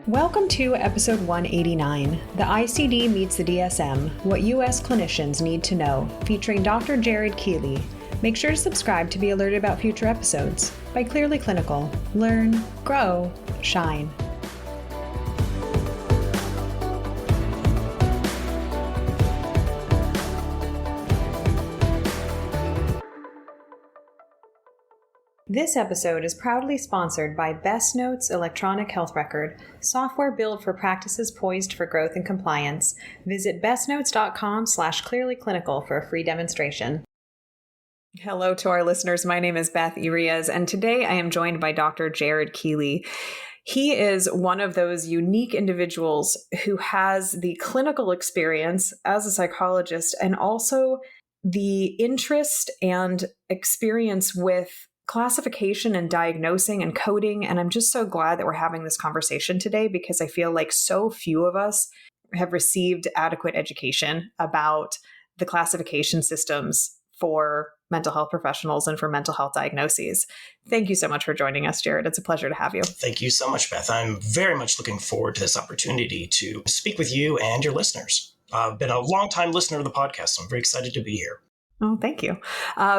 Welcome to episode 189, The ICD Meets the DSM, What U.S. Clinicians Need to Know, featuring Dr. Jared Keeley. Make sure to subscribe to be alerted about future episodes. By Clearly Clinical. Learn, grow, shine. This episode is proudly sponsored by Best Notes Electronic Health Record, software built for practices poised for growth and compliance. Visit bestnotes.com/clearlyclinical for a free demonstration. Hello to our listeners. My name is Beth Irias, and today I am joined by Dr. Jared Keeley. He is one of those unique individuals who has the clinical experience as a psychologist and also the interest and experience with classification and diagnosing and coding. And I'm just so glad that we're having this conversation today because I feel like so few of us have received adequate education about the classification systems for mental health professionals and for mental health diagnoses. Thank you so much for joining us, Jared. It's a pleasure to have you. Thank you so much, Beth. I'm very much looking forward to this opportunity to speak with you and your listeners. I've been a longtime listener of the podcast, so I'm very excited to be here. Oh, thank you.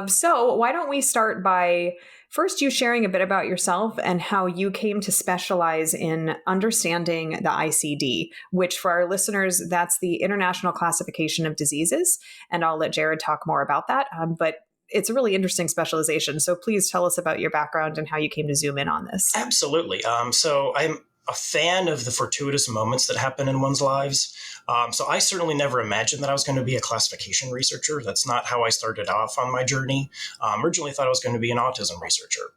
So why don't we start by first you sharing a bit about yourself and how you came to specialize in understanding the ICD, which for our listeners, that's the International Classification of Diseases. And I'll let Jared talk more about that. But it's a really interesting specialization. So please tell us about your background and how you came to zoom in on this. Absolutely. So I'm a fan of the fortuitous moments that happen in one's lives. So I certainly never imagined that I was going to be a classification researcher. That's not how I started off on my journey. Originally thought I was going to be an autism researcher.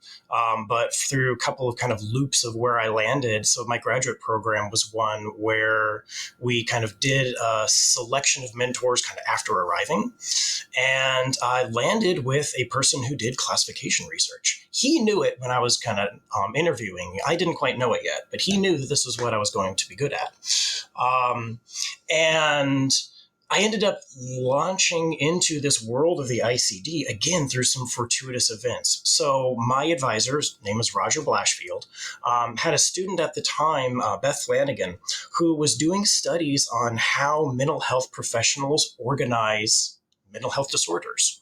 But through a couple of kind of loops of where I landed, so my graduate program was one where we kind of did a selection of mentors kind of after arriving. And I landed with a person who did classification research. He knew it when I was kind of interviewing. I didn't quite know it yet, but he knew that this was what I was going to be good at. And I ended up launching into this world of the ICD, again, through some fortuitous events. So my advisor, his name is Roger Blashfield, had a student at the time, Beth Flanagan, who was doing studies on how mental health professionals organize mental health disorders.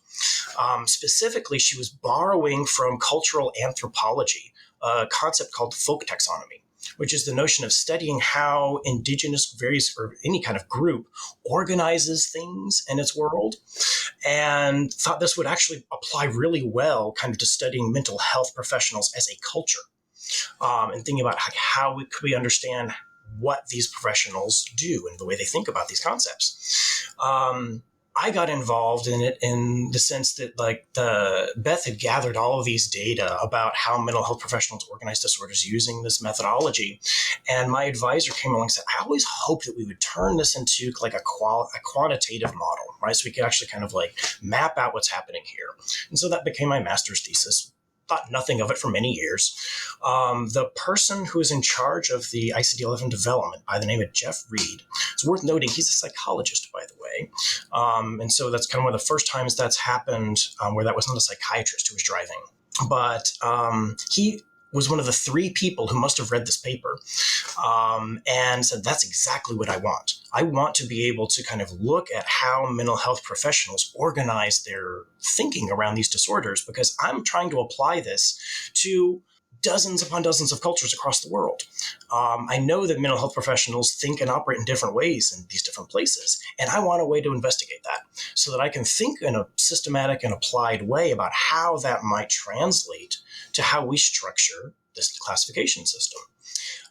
Specifically, she was borrowing from cultural anthropology, a concept called folk taxonomy, which is the notion of studying how indigenous various or any kind of group organizes things in its world, and thought this would actually apply really well kind of to studying mental health professionals as a culture, and thinking about how we understand what these professionals do and the way they think about these concepts. I got involved in it in the sense that Beth had gathered all of these data about how mental health professionals organize disorders using this methodology. And my advisor came along and said, I always hoped that we would turn this into like a quantitative model, right? So we could actually kind of like map out what's happening here. And so that became my master's thesis. Thought nothing of it for many years. The person who is in charge of the ICD-11 development by the name of Jeff Reed, it's worth noting he's a psychologist, by the way. And so that's kind of one of the first times that's happened where that was not a psychiatrist who was driving. But he was one of the three people who must have read this paper and said, that's exactly what I want. I want to be able to kind of look at how mental health professionals organize their thinking around these disorders, because I'm trying to apply this to dozens upon dozens of cultures across the world. I know that mental health professionals think and operate in different ways in these different places, and I want a way to investigate that so that I can think in a systematic and applied way about how that might translate to how we structure this classification system.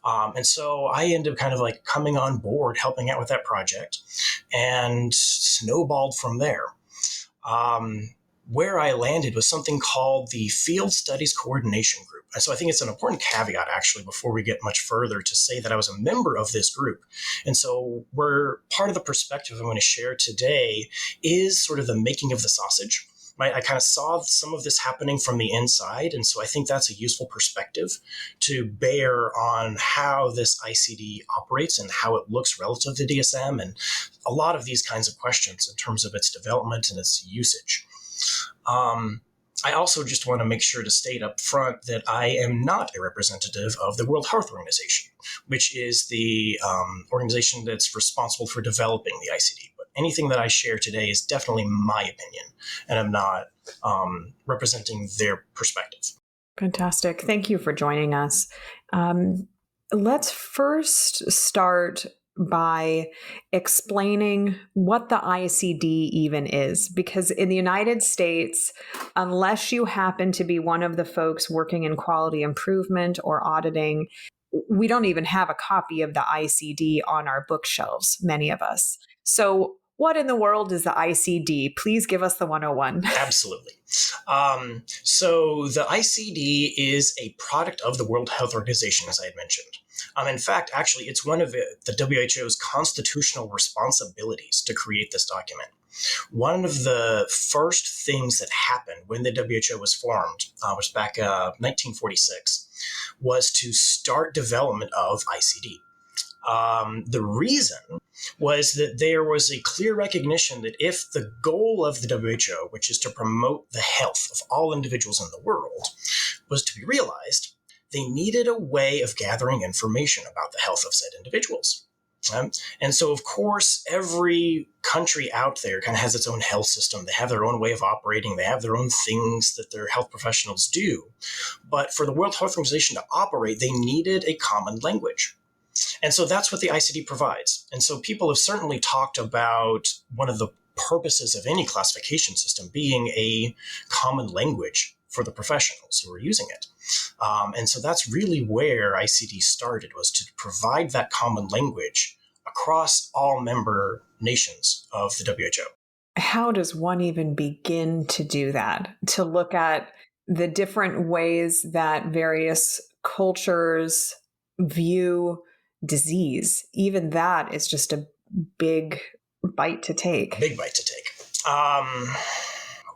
And so I ended up kind of like coming on board, helping out with that project, and snowballed from there. Where I landed was something called the Field Studies Coordination Group. And so I think it's an important caveat, actually, before we get much further, to say that I was a member of this group. And so part of the perspective I'm going to share today is sort of the making of the sausage. Right? I kind of saw some of this happening from the inside. And so I think that's a useful perspective to bear on how this ICD operates and how it looks relative to DSM and a lot of these kinds of questions in terms of its development and its usage. I also just want to make sure to state up front that I am not a representative of the World Health Organization, which is the organization that's responsible for developing the ICD. But anything that I share today is definitely my opinion, and I'm not representing their perspective. Fantastic. Thank you for joining us. Let's first start by explaining what the ICD even is, because in the United States, unless you happen to be one of the folks working in quality improvement or auditing, we don't even have a copy of the ICD on our bookshelves, many of us. So what in the world is the ICD? Please give us the 101. Absolutely. So the ICD is a product of the World Health Organization, as I had mentioned. In fact, actually, it's one of the WHO's constitutional responsibilities to create this document. One of the first things that happened when the WHO was formed, was back 1946, was to start development of ICD. The reason was that there was a clear recognition that if the goal of the WHO, which is to promote the health of all individuals in the world, was to be realized, they needed a way of gathering information about the health of said individuals. And so, of course, every country out there kind of has its own health system. They have their own way of operating. They have their own things that their health professionals do. But for the World Health Organization to operate, they needed a common language. And so that's what the ICD provides. And so people have certainly talked about one of the purposes of any classification system being a common language for the professionals who are using it. And so that's really where ICD started, was to provide that common language across all member nations of the WHO. How does one even begin to do that? To look at the different ways that various cultures view disease. Even that is just a big bite to take. Big bite to take.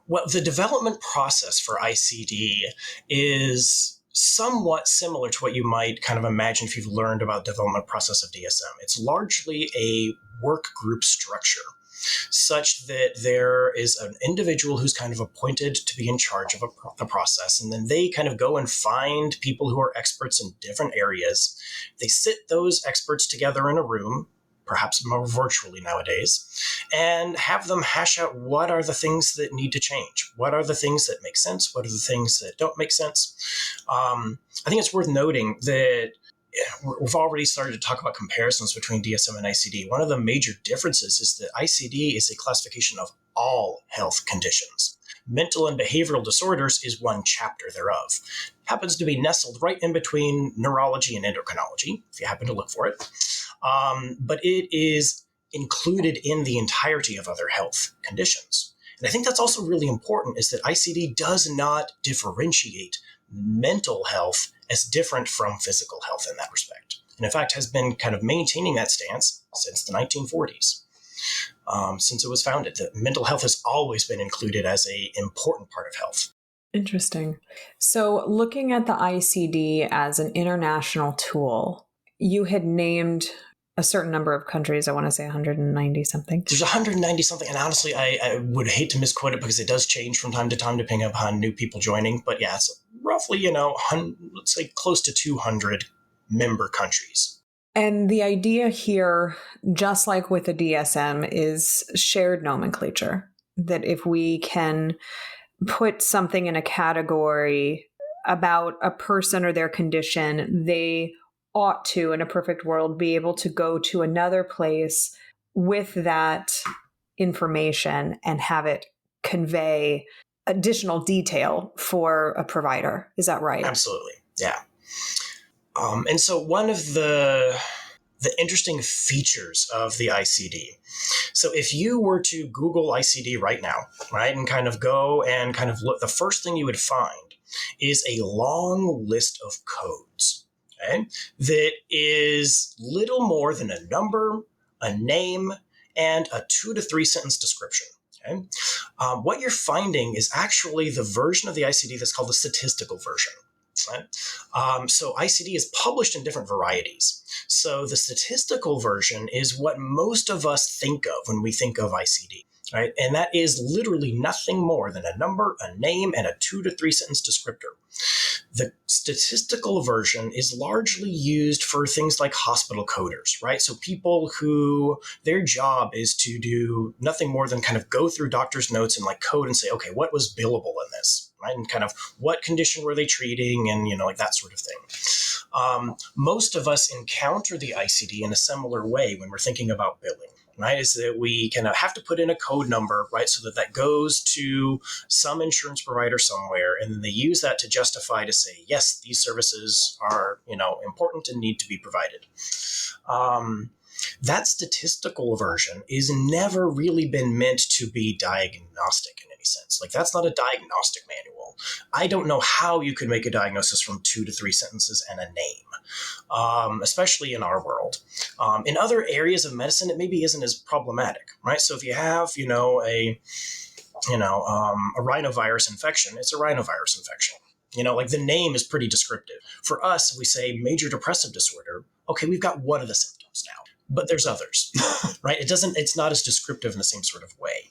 Well, the development process for ICD is somewhat similar to what you might kind of imagine if you've learned about the development process of DSM. It's largely a work group structure, such that there is an individual who's kind of appointed to be in charge of the process. And then they kind of go and find people who are experts in different areas. They sit those experts together in a room, perhaps more virtually nowadays, and have them hash out what are the things that need to change. What are the things that make sense? What are the things that don't make sense? I think it's worth noting that we've already started to talk about comparisons between DSM and ICD. One of the major differences is that ICD is a classification of all health conditions. Mental and behavioral disorders is one chapter thereof. Happens to be nestled right in between neurology and endocrinology, if you happen to look for it. But it is included in the entirety of other health conditions. And I think that's also really important, is that ICD does not differentiate mental health as different from physical health in that respect. And in fact, has been kind of maintaining that stance since the 1940s. Since it was founded, that mental health has always been included as an important part of health. Interesting. So looking at the ICD as an international tool, you had named a certain number of countries. I want to say 190 something. There's 190 something. And honestly, I would hate to misquote it because it does change from time to time depending upon new people joining. But yeah, it's roughly, let's say close to 200 member countries. And the idea here, just like with the DSM, is shared nomenclature. That if we can put something in a category about a person or their condition, they ought to, in a perfect world, be able to go to another place with that information and have it convey additional detail for a provider. Is that right? Absolutely. Yeah. And so one of the interesting features of the ICD. So if you were to Google ICD right now, right, and kind of go and kind of look, the first thing you would find is a long list of codes, okay, that is little more than a number, a name, and a 2 to 3 sentence description. Okay? What you're finding is actually the version of the ICD that's called the statistical version. Right? So ICD is published in different varieties. So the statistical version is what most of us think of when we think of ICD. right? And that is literally nothing more than a number, a name, and a 2 to 3 sentence descriptor. The statistical version is largely used for things like hospital coders, right? So people who their job is to do nothing more than kind of go through doctor's notes and like code and say, okay, what was billable in this, right? And kind of what condition were they treating and, like that sort of thing. Most of us encounter the ICD in a similar way when we're thinking about billing. Right, is that we kind of have to put in a code number, right, so that um to some insurance provider somewhere, and then they use that to justify to say, yes, these services are, important and need to be provided. That statistical version is never really been meant to be diagnostic in any sense. Like that's not a diagnostic manual. I don't know how you could make a diagnosis from 2 to 3 sentences and a name, especially in our world. In other areas of medicine, it maybe isn't as problematic, right? So if you have, a rhinovirus infection, it's a rhinovirus infection. Like the name is pretty descriptive. For us, if we say major depressive disorder, okay, we've got one of the symptoms now, but there's others, right? It's not as descriptive in the same sort of way.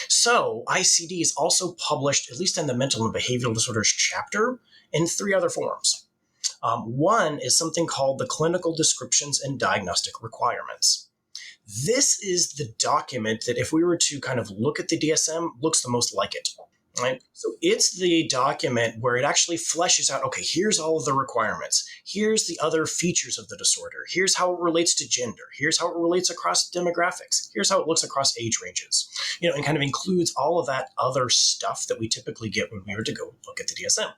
So ICD is also published, at least in the mental and behavioral disorders chapter, in 3 other forms. One is something called the Clinical Descriptions and Diagnostic Requirements. This is the document that if we were to kind of look at the DSM, looks the most like it. Right? So it's the document where it actually fleshes out, okay, here's all of the requirements. Here's the other features of the disorder. Here's how it relates to gender. Here's how it relates across demographics. Here's how it looks across age ranges, and kind of includes all of that other stuff that we typically get when we were to go look at the DSM.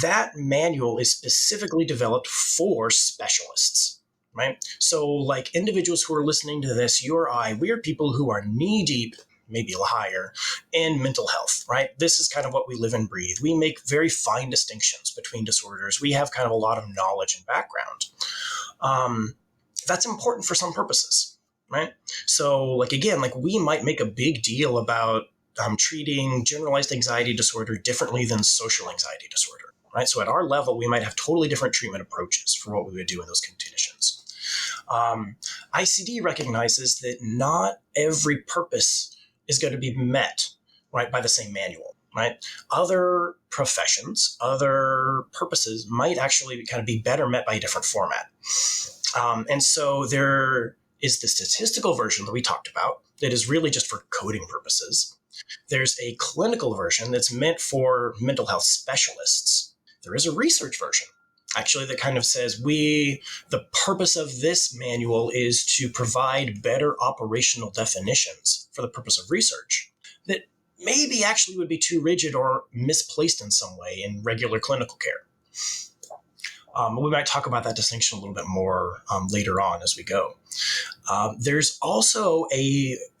That manual is specifically developed for specialists, right? So like individuals who are listening to this, you or I, we are people who are knee deep, maybe higher, in mental health, right? This is kind of what we live and breathe. We make very fine distinctions between disorders. We have kind of a lot of knowledge and background. That's important for some purposes, right? So like, again, like we might make a big deal about treating generalized anxiety disorder differently than social anxiety disorder, right? So at our level, we might have totally different treatment approaches for what we would do in those conditions. ICD recognizes that not every purpose is going to be met, right, by the same manual, right? Other professions, other purposes might actually kind of be better met by a different format. And so there is the statistical version that we talked about that is really just for coding purposes. There's a clinical version that's meant for mental health specialists. There is a research version, actually, that kind of says the purpose of this manual is to provide better operational definitions for the purpose of research that maybe actually would be too rigid or misplaced in some way in regular clinical care. We might talk about that distinction a little bit more later on as we go. There's also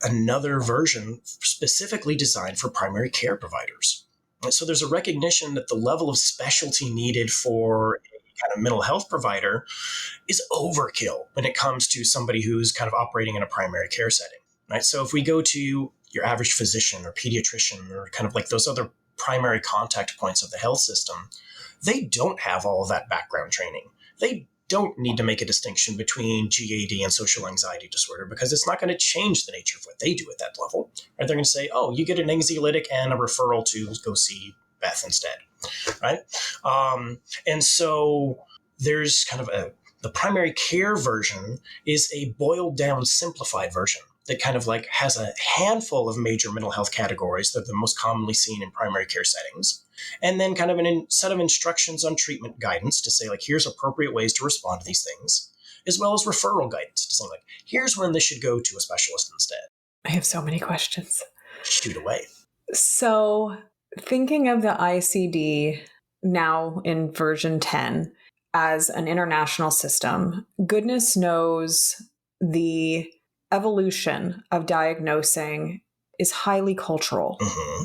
another version specifically designed for primary care providers. And so there's a recognition that the level of specialty needed for a kind of mental health provider is overkill when it comes to somebody who's kind of operating in a primary care setting, right? So if we go to your average physician or pediatrician or kind of like those other primary contact points of the health system, they don't have all of that background training. They don't need to make a distinction between GAD and social anxiety disorder because it's not going to change the nature of what they do at that level. Right? They're going to say, oh, you get an anxiolytic and a referral to go see Beth instead. Right? And so there's kind of the primary care version is a boiled down, simplified version that kind of like has a handful of major mental health categories that are the most commonly seen in primary care settings. And then kind of a set of instructions on treatment guidance to say, like, here's appropriate ways to respond to these things, as well as referral guidance to say, like, here's when this should go to a specialist instead. I have so many questions. Shoot away. So thinking of the ICD now in version 10 as an international system, goodness knows the evolution of diagnosing is highly cultural. Mm-hmm.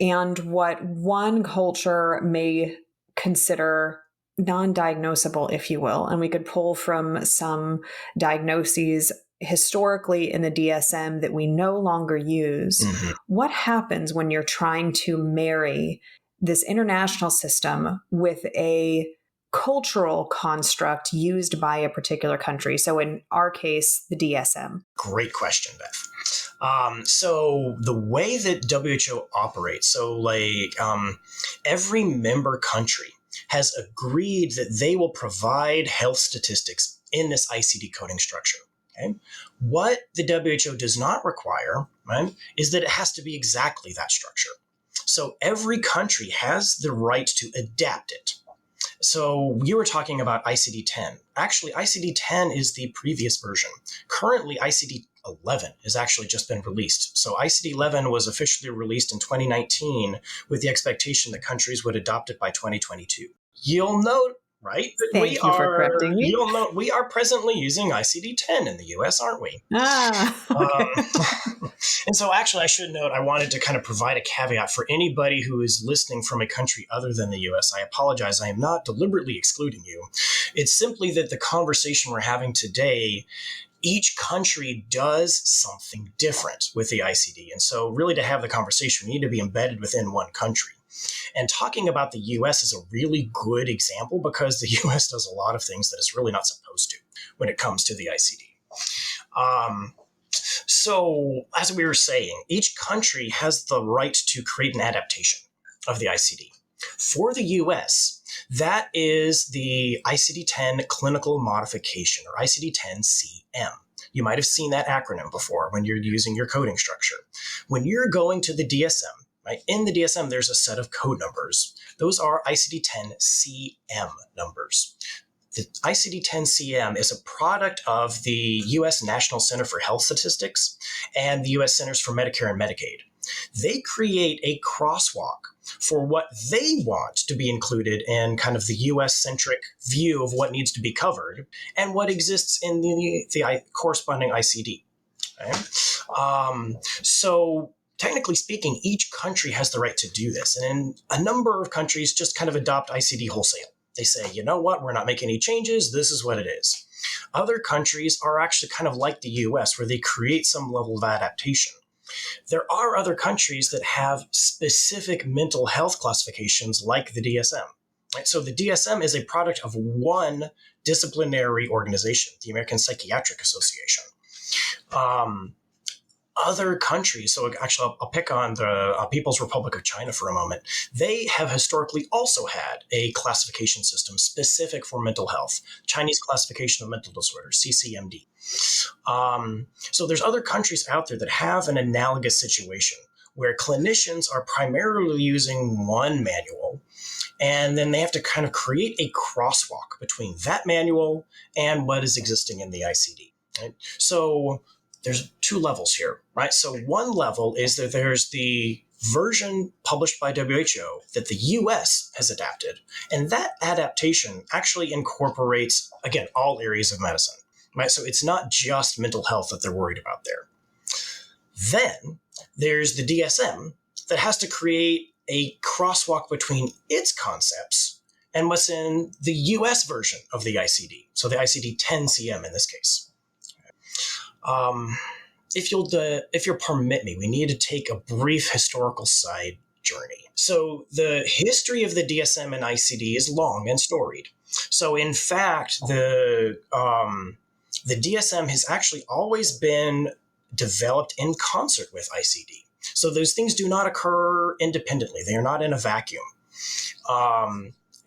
And what one culture may consider non-diagnosable, if you will, and we could pull from some diagnoses historically in the DSM that we no longer use. Mm-hmm. What happens when you're trying to marry this international system with a cultural construct used by a particular country? So in our case, the DSM. Great question, Beth. So the way that WHO operates, every member country has agreed that they will provide health statistics in this ICD coding structure. Okay? What the WHO does not require, right, is that it has to be exactly that structure. So every country has the right to adapt it. So you were talking about ICD-10. Actually, ICD-10 is the previous version. Currently, ICD-11 has actually just been released. So ICD-11 was officially released in 2019 with the expectation that countries would adopt it by 2022. You'll note, right, that Thank you for correcting me. You'll note we are presently using ICD-10 in the US, aren't we? Okay. And so actually, I should note, I wanted to kind of provide a caveat for anybody who is listening from a country other than the US. I apologize. I am not deliberately excluding you. It's simply that the conversation we're having today, each country does something different with the ICD. And so really to have the conversation, we need to be embedded within one country. And talking about the US is a really good example because the US does a lot of things that it's really not supposed to when it comes to the ICD. So as we were saying, each country has the right to create an adaptation of the ICD. For the US, that is the ICD-10 clinical modification, or ICD-10-CM. You might have seen that acronym before when you're using your coding structure. When you're going to the DSM, right, in the DSM, there's a set of code numbers. Those are ICD-10-CM numbers. The ICD-10-CM is a product of the U.S. National Center for Health Statistics and the U.S. Centers for Medicare and Medicaid. They create a crosswalk for what they want to be included in kind of the U.S.-centric view of what needs to be covered and what exists in the corresponding ICD. Okay? So technically speaking, each country has the right to do this. And a number of countries just kind of adopt ICD wholesale. They say, you know what, we're not making any changes. This is what it is. Other countries are actually kind of like the US, where they create some level of adaptation. There are other countries that have specific mental health classifications like the DSM. Right? So the DSM is a product of one disciplinary organization, the American Psychiatric Association. Other countries, so actually I'll pick on the People's Republic of China for a moment. They have historically also had a classification system specific for mental health, Chinese Classification of Mental Disorders, CCMD. So there's other countries out there that have an analogous situation where clinicians are primarily using one manual, and then they have to kind of create a crosswalk between that manual and what is existing in the ICD. Right? So there's two levels here, right? So one level is that there's the version published by WHO that the US has adapted. And that adaptation actually incorporates, again, all areas of medicine, right? So it's not just mental health that they're worried about there. Then there's the DSM that has to create a crosswalk between its concepts and what's in the US version of the ICD. So the ICD-10-CM in this case. If you'll permit me, we need to take a brief historical side journey. So the history of the DSM and ICD is long and storied. So in fact, the DSM has actually always been developed in concert with ICD. So those things do not occur independently. They are not in a vacuum.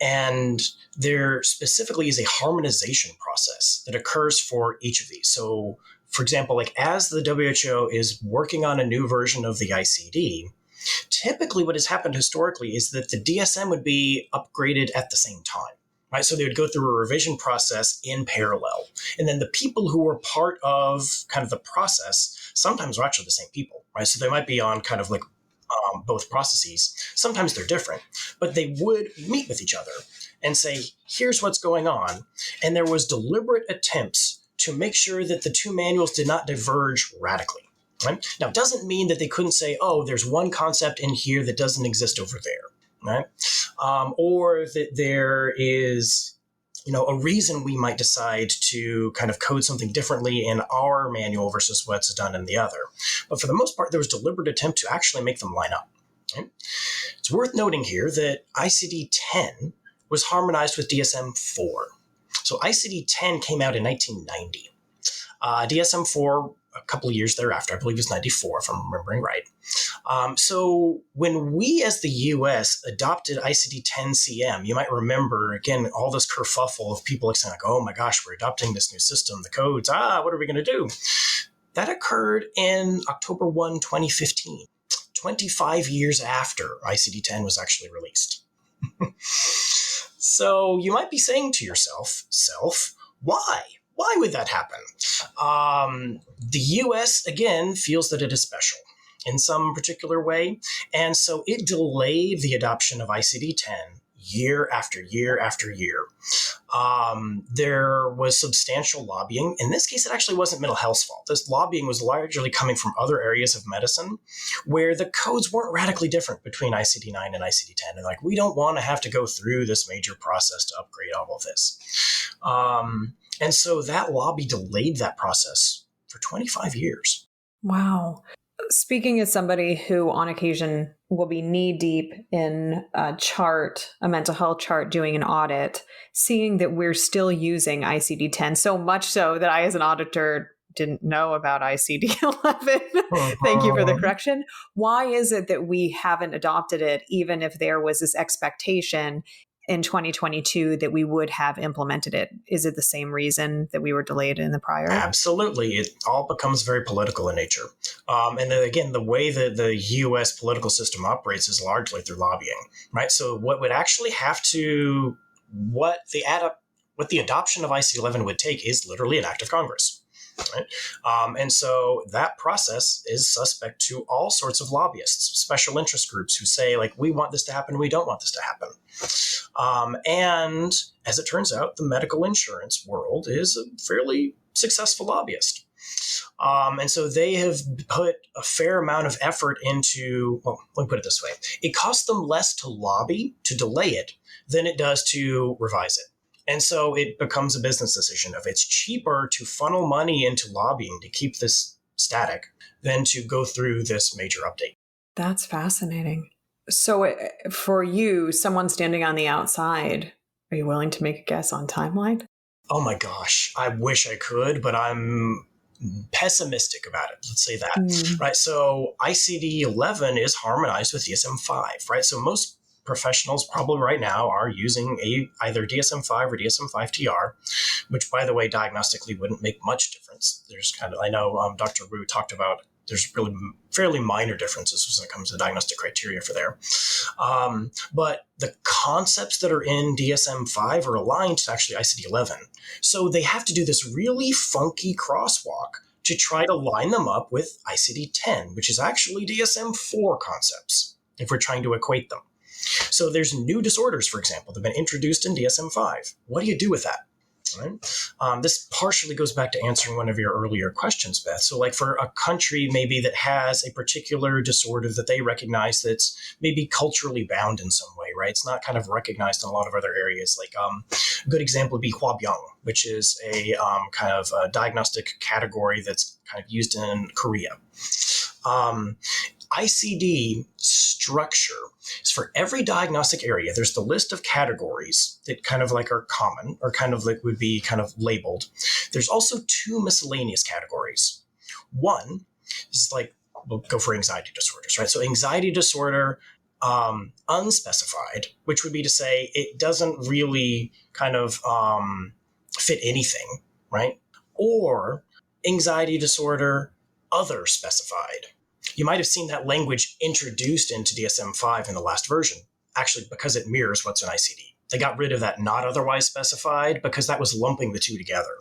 And there specifically is a harmonization process that occurs for each of these. So for example, like as the WHO is working on a new version of the ICD, typically what has happened historically is that the DSM would be upgraded at the same time, right? So they would go through a revision process in parallel. And then the people who were part of kind of the process sometimes are actually the same people, right? So they might be on kind of like both processes. Sometimes they're different, but they would meet with each other and say, here's what's going on. And there was deliberate attempts to make sure that the two manuals did not diverge radically. Right? Now, it doesn't mean that they couldn't say, oh, there's one concept in here that doesn't exist over there, right? Or that there is, a reason we might decide to kind of code something differently in our manual versus what's done in the other. But for the most part, there was deliberate attempt to actually make them line up. Right? It's worth noting here that ICD-10 was harmonized with DSM-4. So ICD-10 came out in 1990. DSM-4 a couple of years thereafter, I believe it was 94 if I'm remembering right. So when we as the US adopted ICD-10-CM, you might remember, again, all this kerfuffle of people saying like, oh my gosh, we're adopting this new system, the codes, what are we going to do? That occurred in October 1, 2015, 25 years after ICD-10 was actually released. So you might be saying to yourself, why? Why would that happen? The US, again, feels that it is special in some particular way. And so it delayed the adoption of ICD-10 year after year after year. There was substantial lobbying. In this case, it actually wasn't mental health's fault. This lobbying was largely coming from other areas of medicine where the codes weren't radically different between ICD-9 and ICD-10. And like, we don't want to have to go through this major process to upgrade all of this. And so that lobby delayed that process for 25 years. Wow. Speaking as somebody who on occasion will be knee deep in a mental health chart, doing an audit, seeing that we're still using ICD-10, so much so that I, as an auditor, didn't know about ICD-11. Thank you for the correction. Why is it that we haven't adopted it, even if there was this expectation in 2022 that we would have implemented it? Is it the same reason that we were delayed in the prior? Absolutely. It all becomes very political in nature. And then again, the way that the U.S. political system operates is largely through lobbying, right? So what would actually have to, what the adoption of ICD-11 would take is literally an act of Congress. Right? And so that process is suspect to all sorts of lobbyists, special interest groups who say, like, we want this to happen, we don't want this to happen. And as it turns out, the medical insurance world is a fairly successful lobbyist. And so they have put a fair amount of effort into, well, let me put it this way. It costs them less to lobby, to delay it, than it does to revise it. And so it becomes a business decision of it's cheaper to funnel money into lobbying to keep this static than to go through this major update. That's fascinating. So for you, someone standing on the outside, are you willing to make a guess on timeline? Oh my gosh, I wish I could, but I'm pessimistic about it. Let's say that, right? So ICD-11 is harmonized with DSM-5, right? So most professionals probably right now are using either DSM-5 or DSM-5-TR, which, by the way, diagnostically wouldn't make much difference. There's I know Dr. Wu talked about there's really fairly minor differences when it comes to the diagnostic criteria for there. But the concepts that are in DSM-5 are aligned to actually ICD-11. So they have to do this really funky crosswalk to try to line them up with ICD-10, which is actually DSM-4 concepts, if we're trying to equate them. So there's new disorders, for example, that have been introduced in DSM-5. What do you do with that? Right? This partially goes back to answering one of your earlier questions, Beth. So like for a country maybe that has a particular disorder that they recognize that's maybe culturally bound in some way, right? It's not kind of recognized in a lot of other areas. Like a good example would be Hwabyung, which is a kind of a diagnostic category that's kind of used in Korea. ICD structure is for every diagnostic area. There's the list of categories that kind of like are common or kind of like would be kind of labeled. There's also two miscellaneous categories. One is like, we'll go for anxiety disorders, right? So anxiety disorder, unspecified, which would be to say it doesn't really kind of fit anything, right? Or anxiety disorder, other specified. You might have seen that language introduced into DSM-5 in the last version, actually because it mirrors what's in ICD. They got rid of that not otherwise specified because that was lumping the two together.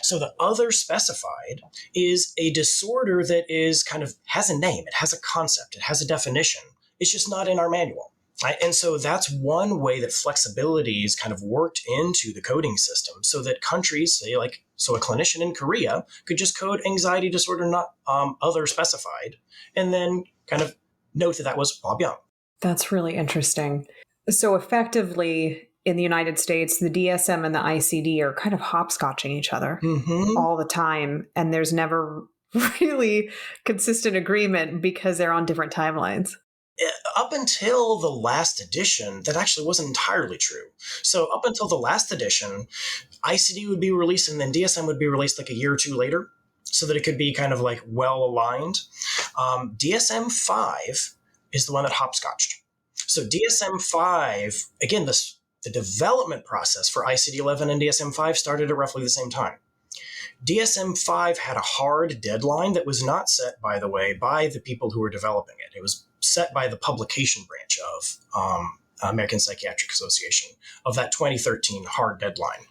So the other specified is a disorder that is kind of has a name, it has a concept, it has a definition. It's just not in our manual. Right? And so that's one way that flexibility is kind of worked into the coding system so that countries, say like, so a clinician in Korea could just code anxiety disorder, not other specified, and then kind of note that that was Hwabyung. That's really interesting. So effectively in the United States, the DSM and the ICD are kind of hopscotching each other all the time. And there's never really consistent agreement because they're on different timelines. Up until the last edition, that actually wasn't entirely true. So up until the last edition, ICD would be released and then DSM would be released like a year or two later so that it could be kind of like well aligned. DSM-5 is the one that hopscotched. So DSM-5, again, the development process for ICD-11 and DSM-5 started at roughly the same time. DSM-5 had a hard deadline that was not set, by the way, by the people who were developing it. It was set by the publication branch of American Psychiatric Association of that 2013 hard deadline.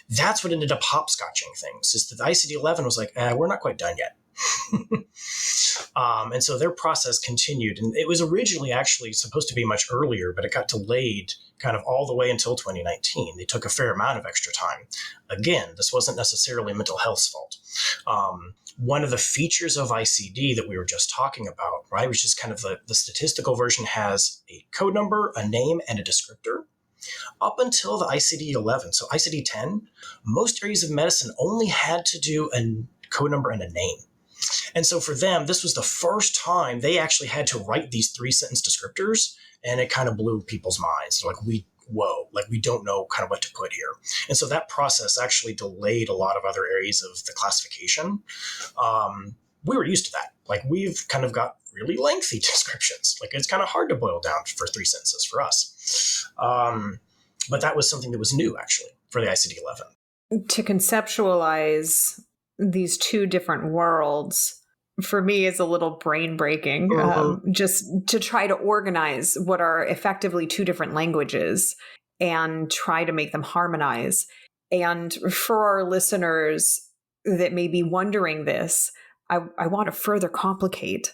That's what ended up hopscotching things, is that the ICD-11 was like, we're not quite done yet. And so their process continued. And it was originally actually supposed to be much earlier, but it got delayed kind of all the way until 2019. They took a fair amount of extra time. Again, this wasn't necessarily mental health's fault. One of the features of ICD that we were just talking about, right, which is kind of the statistical version, has a code number, a name, and a descriptor. Up until the ICD-11, so ICD-10, most areas of medicine only had to do a code number and a name. And so for them, this was the first time they actually had to write these 3-sentence descriptors, and it kind of blew people's minds. They're like, we don't know kind of what to put here. And so that process actually delayed a lot of other areas of the classification. We were used to that. Like, we've kind of got really lengthy descriptions. Like, it's kind of hard to boil down for 3 sentences for us. But that was something that was new, actually, for the ICD-11. To conceptualize these two different worlds, for me, is a little brain breaking. Just to try to organize what are effectively two different languages and try to make them harmonize. And for our listeners that may be wondering this, I want to further complicate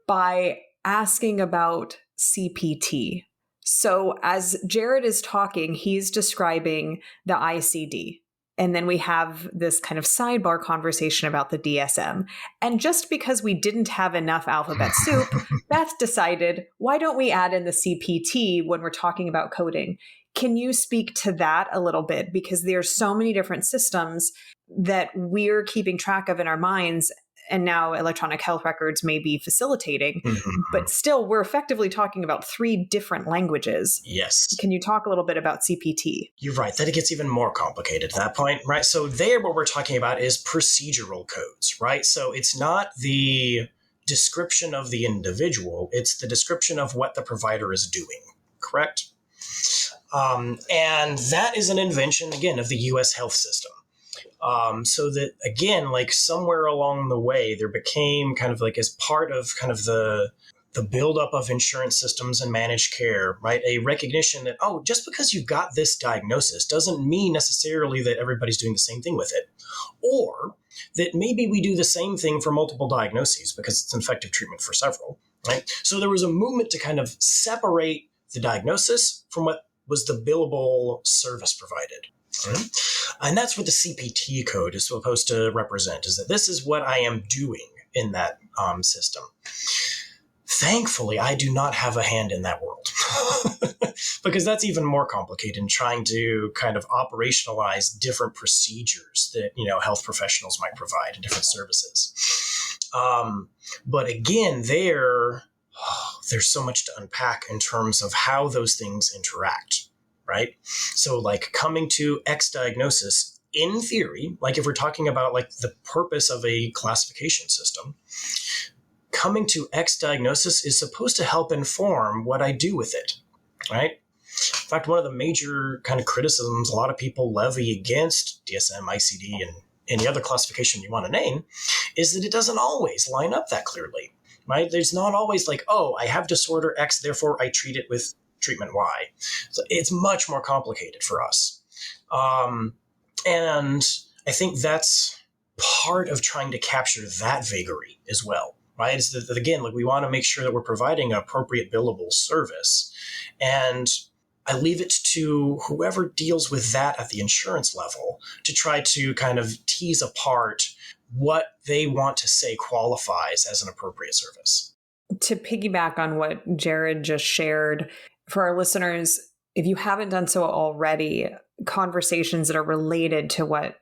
by asking about CPT. So as Jared is talking, he's describing the ICD. And then we have this kind of sidebar conversation about the DSM. And just because we didn't have enough alphabet soup, Beth decided, why don't we add in the CPT when we're talking about coding? Can you speak to that a little bit? Because there's so many different systems that we're keeping track of in our minds. And now electronic health records may be facilitating, but still we're effectively talking about 3 different languages. Yes. Can you talk a little bit about CPT? You're right. That it gets even more complicated at that point, right? So there, what we're talking about is procedural codes, right? So it's not the description of the individual. It's the description of what the provider is doing, correct? And that is an invention, again, of the U.S. health system. So that, again, like somewhere along the way, there became kind of like, as part of kind of the buildup of insurance systems and managed care, right? A recognition that, just because you've got this diagnosis doesn't mean necessarily that everybody's doing the same thing with it. Or that maybe we do the same thing for multiple diagnoses because it's an effective treatment for several, right? So there was a movement to kind of separate the diagnosis from what was the billable service provided. Right? And that's what the CPT code is supposed to represent, is that this is what I am doing in that system. Thankfully, I do not have a hand in that world because that's even more complicated in trying to kind of operationalize different procedures that, health professionals might provide in different services. But again, there's so much to unpack in terms of how those things interact. Right? So like coming to X diagnosis, in theory, like if we're talking about like the purpose of a classification system, coming to X diagnosis is supposed to help inform what I do with it, right? In fact, one of the major kind of criticisms a lot of people levy against DSM, ICD, and any other classification you want to name is that it doesn't always line up that clearly, right? There's not always like, I have disorder X, therefore I treat it with treatment Y. So it's much more complicated for us. And I think that's part of trying to capture that vagary as well, right? Is that again, like we want to make sure that we're providing an appropriate billable service. And I leave it to whoever deals with that at the insurance level to try to kind of tease apart what they want to say qualifies as an appropriate service. To piggyback on what Jared just shared, for our listeners, if you haven't done so already, conversations that are related to what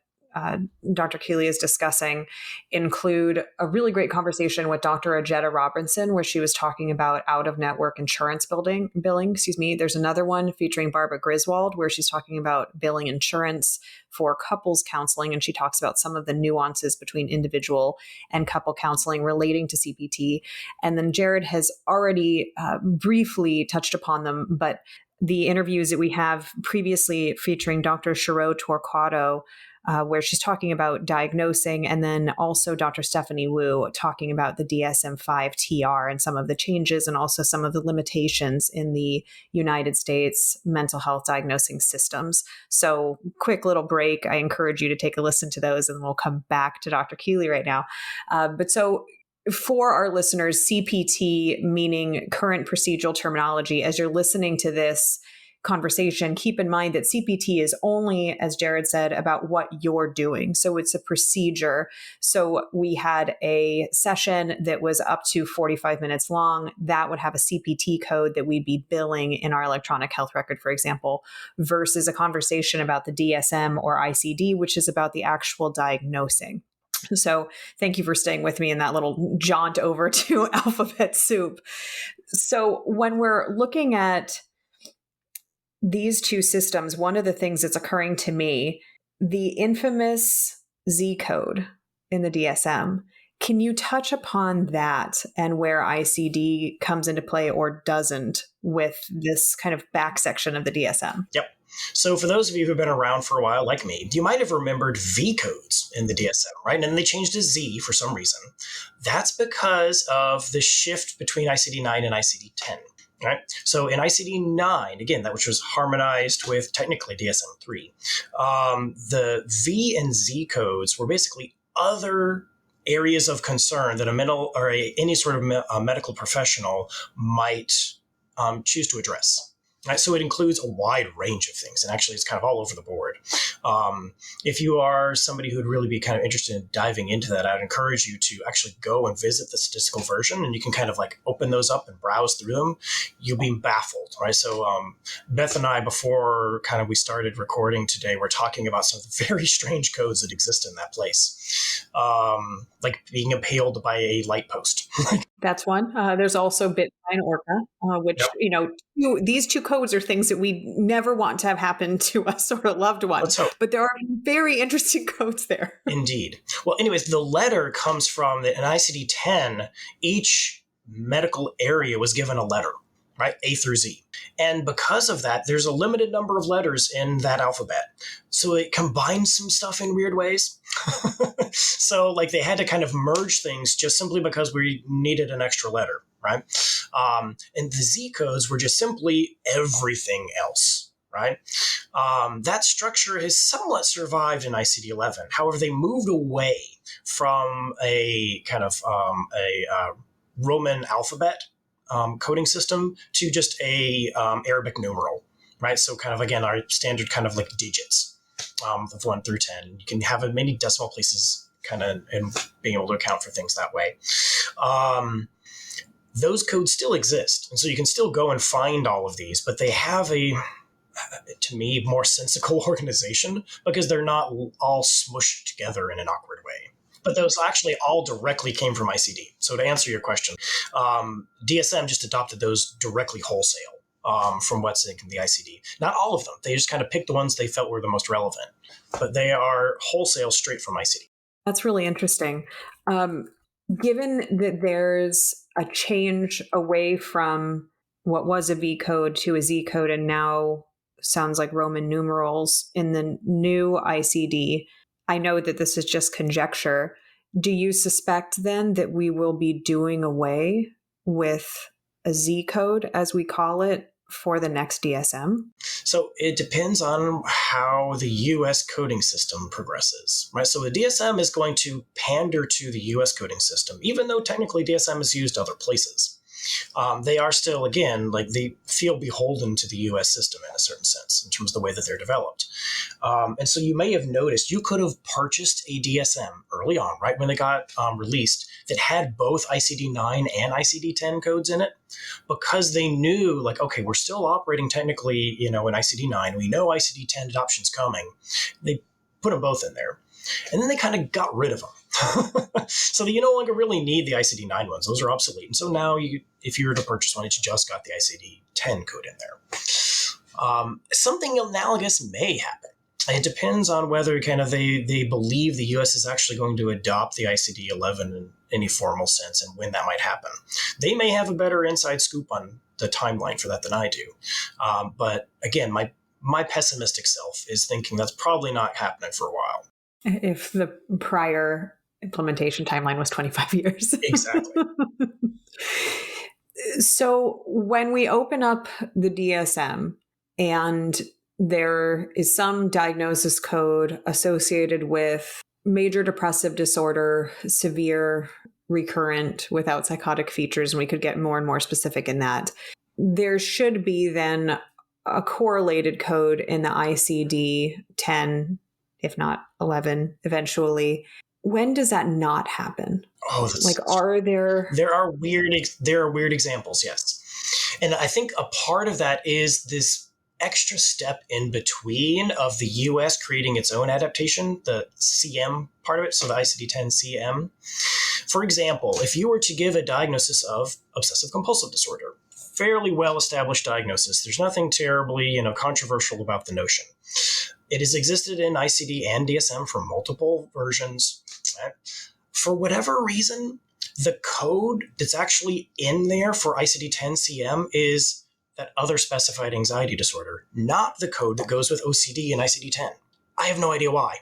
Dr. Keeley is discussing include a really great conversation with Dr. Ajetta Robinson, where she was talking about out-of-network insurance billing. There's another one featuring Barbara Griswold, where she's talking about billing insurance for couples counseling, and she talks about some of the nuances between individual and couple counseling relating to CPT. And then Jared has already briefly touched upon them, but the interviews that we have previously featuring Dr. Shiro Torquato, where she's talking about diagnosing, and then also Dr. Stephanie Wu talking about the DSM-5-TR and some of the changes and also some of the limitations in the United States mental health diagnosing systems. So quick little break. I encourage you to take a listen to those, and we'll come back to Dr. Keeley right now. For our listeners, CPT, meaning current procedural terminology, as you're listening to this conversation, keep in mind that CPT is only, as Jared said, about what you're doing. So it's a procedure. So we had a session that was up to 45 minutes long. That would have a CPT code that we'd be billing in our electronic health record, for example, versus a conversation about the DSM or ICD, which is about the actual diagnosing. So thank you for staying with me in that little jaunt over to alphabet soup. So when we're looking at these two systems, one of the things that's occurring to me, the infamous Z code in the DSM, can you touch upon that and where ICD comes into play or doesn't with this kind of back section of the DSM? Yep. So for those of you who've been around for a while, like me, you might have remembered V codes in the DSM, right? And then they changed to Z for some reason. That's because of the shift between ICD-9 and ICD-10, right? So in ICD-9, again, that which was harmonized with technically DSM-3, the V and Z codes were basically other areas of concern that a mental or any sort of medical professional might choose to address. Right, so it includes a wide range of things, and actually it's kind of all over the board. If you are somebody who would really be kind of interested in diving into that, I'd encourage you to actually go and visit the statistical version, and you can kind of like open those up and browse through them. You'll be baffled, right? So Beth and I, before kind of we started recording today, we're talking about some of the very strange codes that exist in that place, like being impaled by a light post. That's one. There's also Bitcoin Orca, which, Yep. These two codes are things that we never want to have happen to us or a loved one. Let's hope. But there are very interesting codes there. Indeed. Well, anyways, the letter comes from in ICD-10, each medical area was given a letter, right? A through Z. And because of that, there's a limited number of letters in that alphabet. So it combines some stuff in weird ways. So like they had to kind of merge things just simply because we needed an extra letter, right? And the Z codes were just simply everything else, right? That structure has somewhat survived in ICD-11. However, they moved away from a kind of Roman alphabet coding system to just a Arabic numeral, right? So kind of, again, our standard kind of like digits of 1 through 10. You can have many decimal places kind of and being able to account for things that way. Those codes still exist. And so you can still go and find all of these, but they have a, to me, more sensical organization because they're not all smushed together in an awkward way. But those actually all directly came from ICD. So to answer your question, DSM just adopted those directly wholesale from what's in the ICD. Not all of them. They just kind of picked the ones they felt were the most relevant. But they are wholesale straight from ICD. That's really interesting. Given that there's a change away from what was a V code to a Z code and now sounds like Roman numerals in the new ICD, I know that this is just conjecture. Do you suspect then that we will be doing away with a Z code, as we call it, for the next DSM? So it depends on how the US coding system progresses, right? So the DSM is going to pander to the US coding system, even though technically DSM is used other places. They are still, again, like they feel beholden to the US system in a certain sense in terms of the way that they're developed. And so you may have noticed you could have purchased a DSM early on, right, when they got released, that had both ICD-9 and ICD-10 codes in it because they knew, like, okay, we're still operating technically, in ICD-9. We know ICD-10 adoption's coming. They put them both in there. And then they kind of got rid of them. So that you no longer really need the ICD-9 ones. Those are obsolete. And so now if you were to purchase one, it's just got the ICD-10 code in there. Something analogous may happen. It depends on whether kind of they believe the U.S. is actually going to adopt the ICD-11 in any formal sense and when that might happen. They may have a better inside scoop on the timeline for that than I do. But again, my pessimistic self is thinking that's probably not happening for a while. If the prior implementation timeline was 25 years. Exactly. So when we open up the DSM and there is some diagnosis code associated with major depressive disorder, severe, recurrent, without psychotic features, and we could get more and more specific in that, there should be then a correlated code in the ICD-10, if not 11, eventually. When does that not happen? Oh, are there? There are weird examples, yes. And I think a part of that is this extra step in between of the US creating its own adaptation, the CM part of it, so the ICD-10 CM. For example, if you were to give a diagnosis of obsessive compulsive disorder, fairly well-established diagnosis, there's nothing terribly, controversial about the notion. It has existed in ICD and DSM for multiple versions. Right? For whatever reason, the code that's actually in there for ICD-10-CM is that other specified anxiety disorder, not the code that goes with OCD and ICD-10. I have no idea why.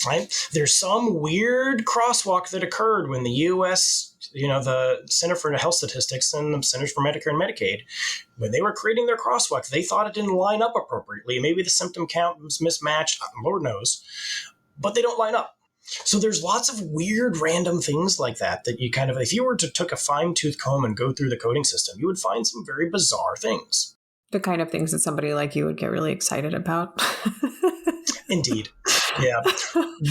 Right? There's some weird crosswalk that occurred when the U.S., the Center for Health Statistics and the Centers for Medicare and Medicaid, when they were creating their crosswalk, they thought it didn't line up appropriately. Maybe the symptom count was mismatched, Lord knows, but they don't line up. So there's lots of weird random things like that you kind of, if you were to take a fine-tooth comb and go through the coding system, you would find some very bizarre things. The kind of things that somebody like you would get really excited about. Indeed. Yeah.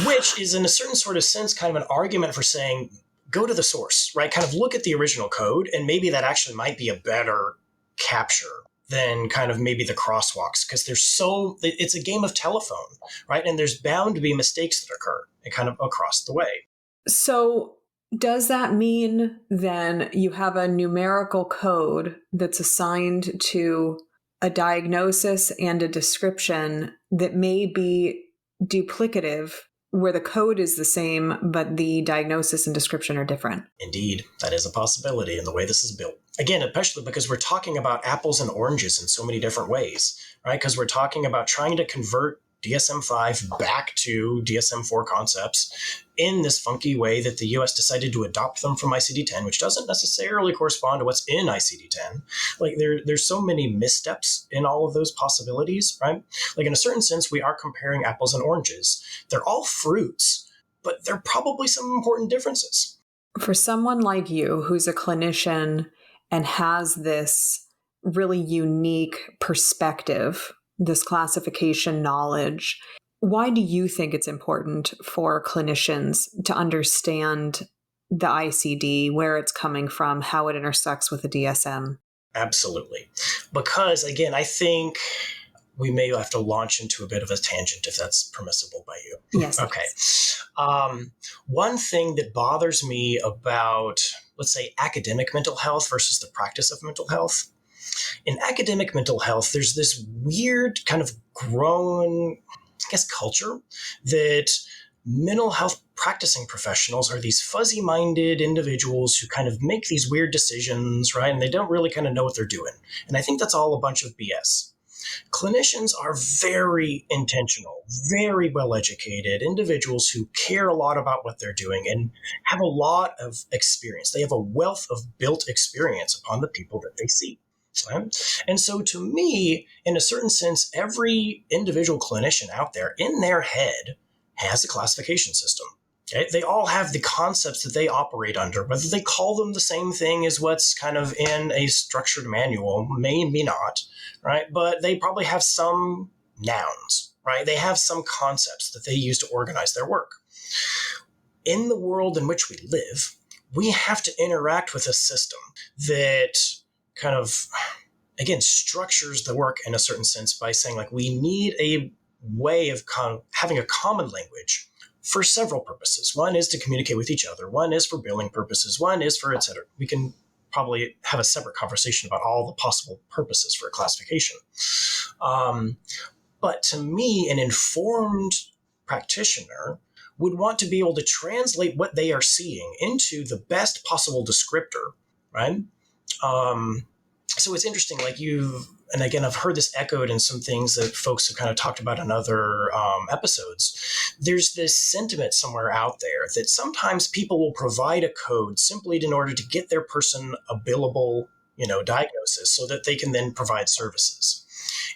Which is in a certain sort of sense kind of an argument for saying, go to the source, right? Kind of look at the original code, and maybe that actually might be a better capture than kind of maybe the crosswalks, because it's a game of telephone, right? And there's bound to be mistakes that occur and kind of across the way. So does that mean then you have a numerical code that's assigned to a diagnosis and a description that may be duplicative, where the code is the same, but the diagnosis and description are different? Indeed, that is a possibility in the way this is built. Again, especially because we're talking about apples and oranges in so many different ways, right? Because we're talking about trying to convert DSM-5 back to DSM-4 concepts in this funky way that the US decided to adopt them from ICD-10, which doesn't necessarily correspond to what's in ICD-10. Like there's so many missteps in all of those possibilities, right? Like in a certain sense, we are comparing apples and oranges. They're all fruits, but there are probably some important differences. For someone like you, who's a clinician and has this really unique perspective, this classification knowledge, why do you think it's important for clinicians to understand the ICD, where it's coming from, how it intersects with the DSM? Absolutely. Because, again, I think we may have to launch into a bit of a tangent if that's permissible by you. Yes. Okay. One thing that bothers me about, let's say, academic mental health versus the practice of mental health. In academic mental health, there's this weird kind of grown, culture that mental health practicing professionals are these fuzzy-minded individuals who kind of make these weird decisions, right? And they don't really kind of know what they're doing. And I think that's all a bunch of BS. Clinicians are very intentional, very well-educated individuals who care a lot about what they're doing and have a lot of experience. They have a wealth of built experience upon the people that they see. And so to me, in a certain sense, every individual clinician out there in their head has a classification system. Okay? They all have the concepts that they operate under, whether they call them the same thing as what's kind of in a structured manual, maybe not, right? But they probably have some nouns, right? They have some concepts that they use to organize their work. In the world in which we live, we have to interact with a system that kind of, again, structures the work in a certain sense by saying, like, we need a way of having a common language for several purposes. One is to communicate with each other. One is for billing purposes. One is for et cetera. We can probably have a separate conversation about all the possible purposes for a classification. But to me, an informed practitioner would want to be able to translate what they are seeing into the best possible descriptor, right? So it's interesting, and again, I've heard this echoed in some things that folks have kind of talked about in other episodes. There's this sentiment somewhere out there that sometimes people will provide a code simply in order to get their person a billable, diagnosis so that they can then provide services.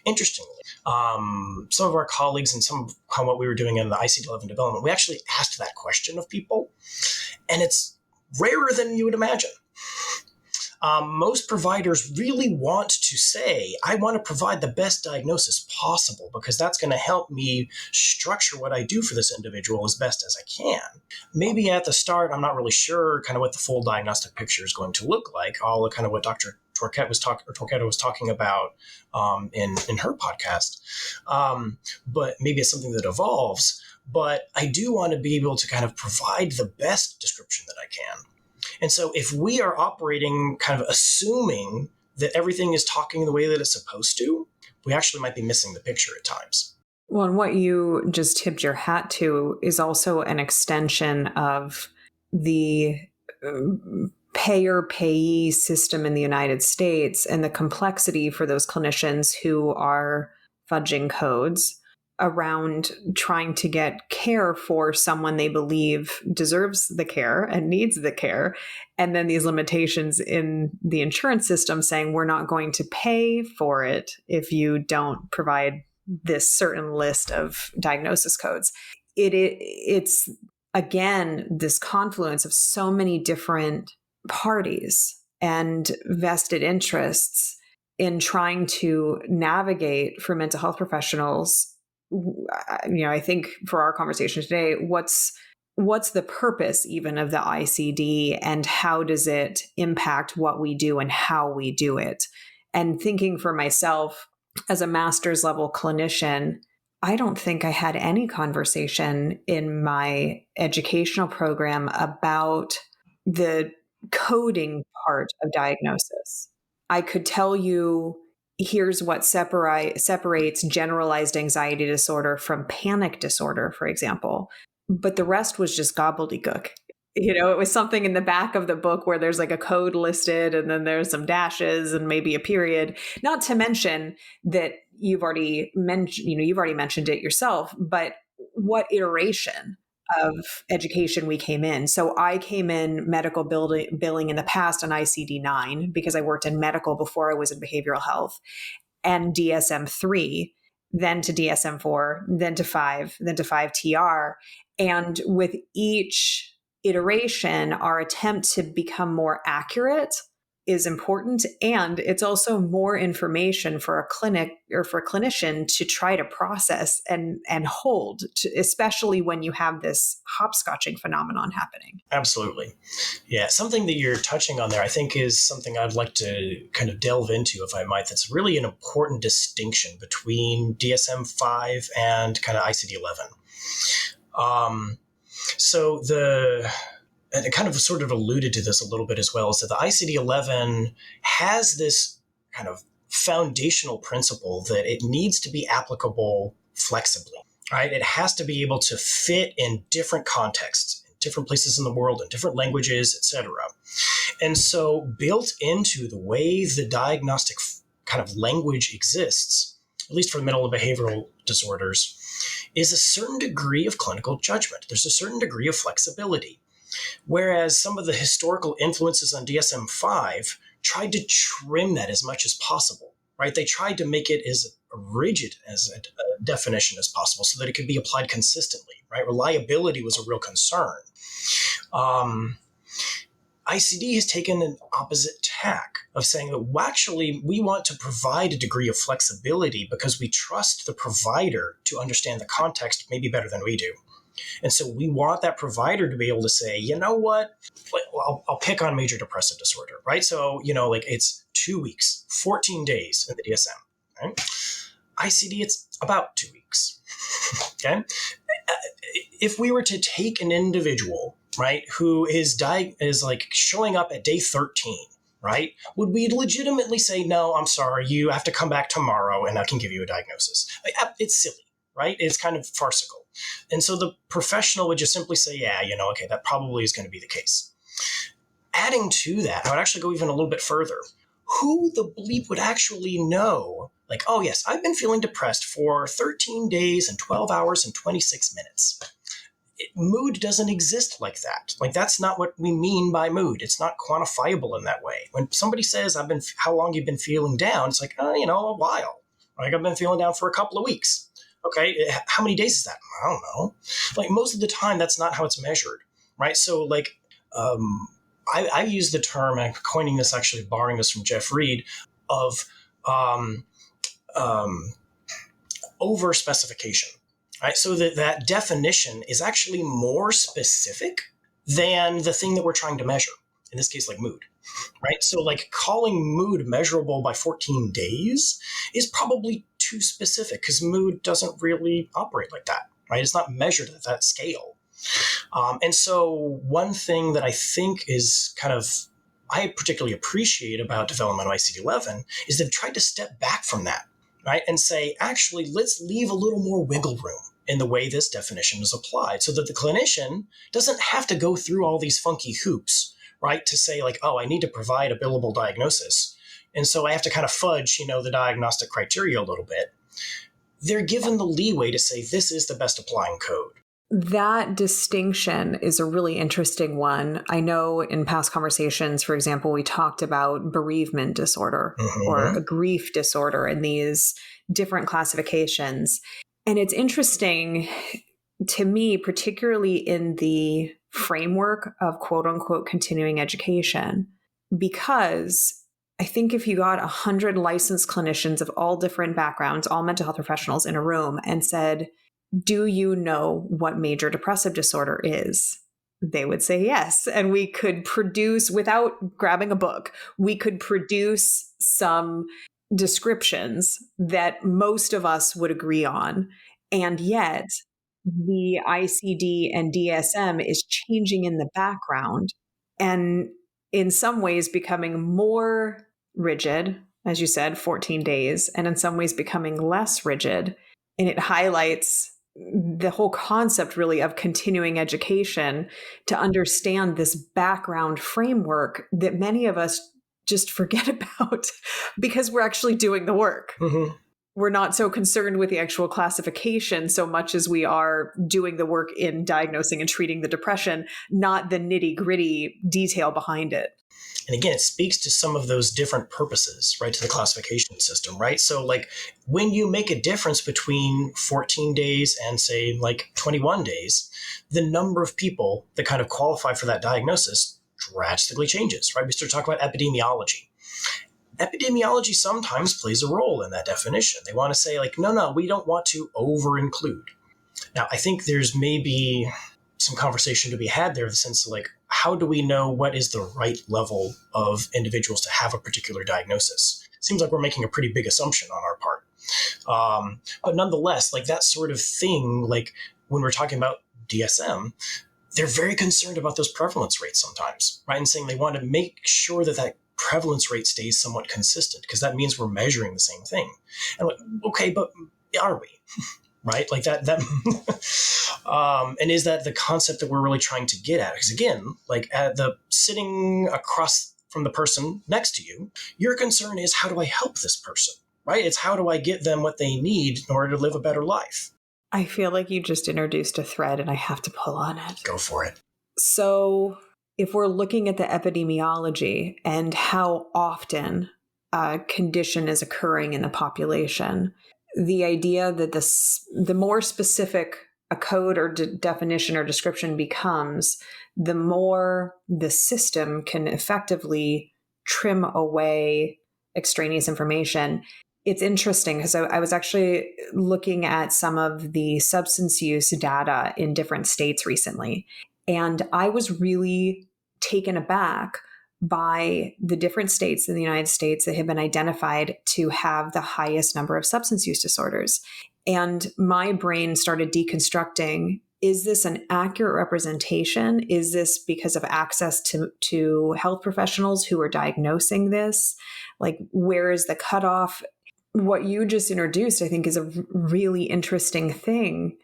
Interestingly, some of our colleagues and some of what we were doing in the ICD-11 development, we actually asked that question of people, and it's rarer than you would imagine. Most providers really want to say, I want to provide the best diagnosis possible because that's going to help me structure what I do for this individual as best as I can. Maybe at the start, I'm not really sure kind of what the full diagnostic picture is going to look like, all kind of what Dr. Torquetta was talking about in her podcast. But maybe it's something that evolves. But I do want to be able to kind of provide the best description that I can. And so if we are operating kind of assuming that everything is talking the way that it's supposed to, we actually might be missing the picture at times. Well, and what you just tipped your hat to is also an extension of the payer-payee system in the United States and the complexity for those clinicians who are fudging codes around trying to get care for someone they believe deserves the care and needs the care. And then these limitations in the insurance system saying we're not going to pay for it if you don't provide this certain list of diagnosis codes. It's again, this confluence of so many different parties and vested interests in trying to navigate for mental health professionals. I think for our conversation today, what's the purpose even of the ICD and how does it impact what we do and how we do it? And thinking for myself as a master's level clinician, I don't think I had any conversation in my educational program about the coding part of diagnosis. I could tell you, here's what separates generalized anxiety disorder from panic disorder, for example. But the rest was just gobbledygook. It was something in the back of the book where there's like a code listed and then there's some dashes and maybe a period, not to mention that you've already mentioned it yourself, but what iteration of education we came in. So I came in medical billing in the past on ICD-9 because I worked in medical before I was in behavioral health, and DSM-3, then to DSM-4, then to 5, then to 5-TR. And with each iteration, our attempt to become more accurate is important. And it's also more information for a clinic or for a clinician to try to process and hold, especially when you have this hopscotching phenomenon happening. Absolutely. Yeah. Something that you're touching on there, I think, is something I'd like to kind of delve into, if I might. That's really an important distinction between DSM-5 and kind of ICD-11. And it kind of sort of alluded to this a little bit as well, is that the ICD-11 has this kind of foundational principle that it needs to be applicable flexibly, right? It has to be able to fit in different contexts, in different places in the world, in different languages, et cetera. And so built into the way the diagnostic kind of language exists, at least for mental and behavioral disorders, is a certain degree of clinical judgment. There's a certain degree of flexibility. Whereas some of the historical influences on DSM-5 tried to trim that as much as possible, right? They tried to make it as rigid as a definition as possible so that it could be applied consistently, right? Reliability was a real concern. ICD has taken an opposite tack of saying that, well, actually, we want to provide a degree of flexibility because we trust the provider to understand the context maybe better than we do. And so we want that provider to be able to say, you know what, I'll pick on major depressive disorder, right? So, it's 2 weeks, 14 days in the DSM, right? ICD, it's about 2 weeks, okay? if we were to take an individual, right, who is like showing up at day 13, right, would we legitimately say, no, I'm sorry, you have to come back tomorrow and I can give you a diagnosis? It's silly, right? It's kind of farcical. And so the professional would just simply say, yeah, okay, that probably is going to be the case. Adding to that, I would actually go even a little bit further. Who the bleep would actually know, like, oh yes, I've been feeling depressed for 13 days and 12 hours and 26 minutes. Mood doesn't exist like that. Like, that's not what we mean by mood. It's not quantifiable in that way. When somebody says, how long you've been feeling down, it's like, a while. Like, I've been feeling down for a couple of weeks. Okay, how many days is that? I don't know. Like, most of the time, that's not how it's measured, right? So, like, I use the term, and I'm coining this, actually borrowing this from Jeff Reed, of over specification. Right? So that definition is actually more specific than the thing that we're trying to measure. In this case, like mood, right? So like calling mood measurable by 14 days is probably too specific because mood doesn't really operate like that, right? It's not measured at that scale. And so one thing that I think is I particularly appreciate about development of ICD-11 is they've tried to step back from that, right? And say, actually, let's leave a little more wiggle room in the way this definition is applied so that the clinician doesn't have to go through all these funky hoops, right? To say like, oh, I need to provide a billable diagnosis. And so I have to kind of fudge, the diagnostic criteria a little bit. They're given the leeway to say, this is the best applying code. That distinction is a really interesting one. I know in past conversations, for example, we talked about bereavement disorder or a grief disorder and these different classifications. And it's interesting to me, particularly in the framework of quote unquote continuing education, because I think if you got 100 licensed clinicians of all different backgrounds, all mental health professionals in a room and said, do you know what major depressive disorder is? They would say yes. And we could produce, without grabbing a book, we could produce some descriptions that most of us would agree on. And yet the ICD and DSM is changing in the background and in some ways becoming more rigid, as you said, 14 days, and in some ways becoming less rigid. And it highlights the whole concept really of continuing education to understand this background framework that many of us just forget about because we're actually doing the work. Mm-hmm. We're not so concerned with the actual classification so much as we are doing the work in diagnosing and treating the depression, not the nitty-gritty detail behind it. And again, it speaks to some of those different purposes, right, to the classification system, right? So like when you make a difference between 14 days and say like 21 days, the number of people that kind of qualify for that diagnosis drastically changes, right? We start talking about epidemiology. Epidemiology sometimes plays a role in that definition. They want to say like, no, we don't want to over-include. Now, I think there's maybe some conversation to be had there in the sense of like, how do we know what is the right level of individuals to have a particular diagnosis? It seems like we're making a pretty big assumption on our part. But nonetheless, like that sort of thing, like when we're talking about DSM, they're very concerned about those prevalence rates sometimes, right? And saying they want to make sure that that prevalence rate stays somewhat consistent because that means we're measuring the same thing. And like, okay, but are we? Right? Like that and is that the concept that we're really trying to get at? Because again, like at the sitting across from the person next to you, your concern is how do I help this person, right? It's how do I get them what they need in order to live a better life? I feel like you just introduced a thread and I have to pull on it. Go for it. So if we're looking at the epidemiology and how often a condition is occurring in the population, the idea that the more specific a code or definition or description becomes, the more the system can effectively trim away extraneous information. It's interesting because I was actually looking at some of the substance use data in different states recently, and I was really taken aback by the different states in the United States that have been identified to have the highest number of substance use disorders. And my brain started deconstructing, is this an accurate representation? Is this because of access to health professionals who are diagnosing this? Like, where is the cutoff? What you just introduced, I think, is a really interesting thing,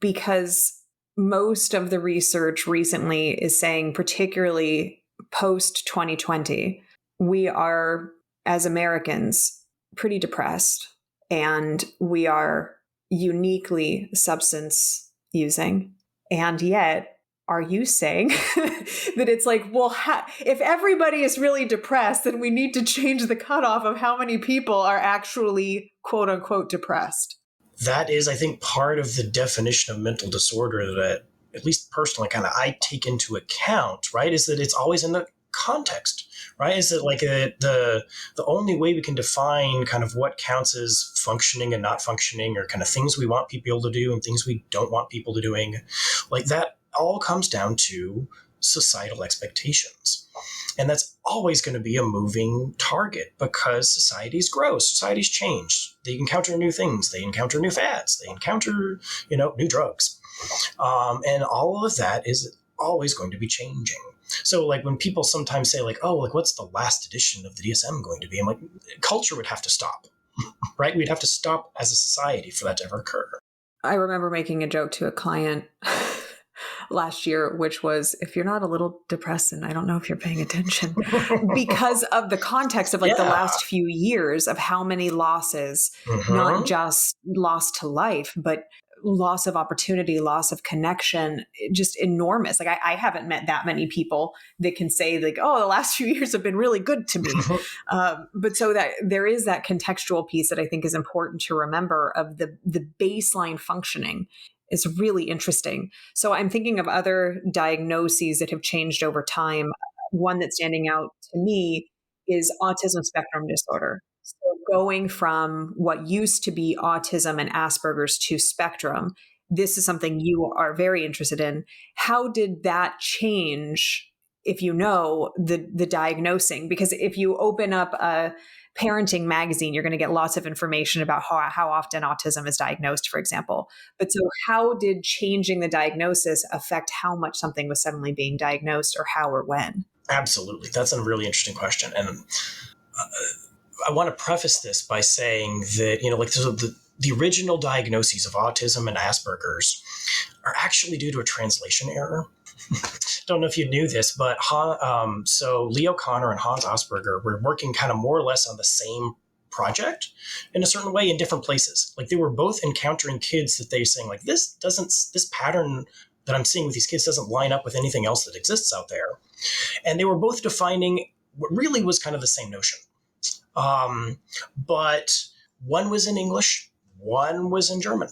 because most of the research recently is saying, particularly post 2020, we are, as Americans, pretty depressed, and we are uniquely substance using. And yet, are you saying that it's like, well, if everybody is really depressed, then we need to change the cutoff of how many people are actually quote unquote depressed? That is, I think, part of the definition of mental disorder that, at least personally, kind of I take into account, right? Is that it's always in the context, right? Is that like the only way we can define kind of what counts as functioning and not functioning, or kind of things we want people to do and things we don't want people to doing, like that all comes down to societal expectations. And that's always going to be a moving target, because societies grow, societies change. They encounter new things. They encounter new fads. They encounter, new drugs. And all of that is always going to be changing. So like when people sometimes say like, oh, like what's the last edition of the DSM going to be? I'm like, culture would have to stop, right? We'd have to stop as a society for that to ever occur. I remember making a joke to a client last year, which was, if you're not a little depressed, and I don't know if you're paying attention, because of the context of like the last few years of how many losses, not just loss to life, but loss of opportunity, loss of connection, just enormous. Like I haven't met that many people that can say like, oh, the last few years have been really good to me. But so that there is that contextual piece that I think is important to remember, of the baseline functioning is really interesting. So I'm thinking of other diagnoses that have changed over time. One that's standing out to me is autism spectrum disorder. So going from what used to be autism and Asperger's to spectrum, this is something you are very interested in. How did that change, if you know, the diagnosing? Because if you open up a parenting magazine, you're going to get lots of information about how often autism is diagnosed, for example. But so how did changing the diagnosis affect how much something was suddenly being diagnosed, or how or when? Absolutely. That's a really interesting question. And I want to preface this by saying that, like the original diagnoses of autism and Asperger's are actually due to a translation error. Don't know if you knew this, but so Leo Kanner and Hans Asperger were working kind of more or less on the same project in a certain way in different places. Like they were both encountering kids that they were saying like, this pattern that I'm seeing with these kids doesn't line up with anything else that exists out there. And they were both defining what really was kind of the same notion. But one was in English, one was in German.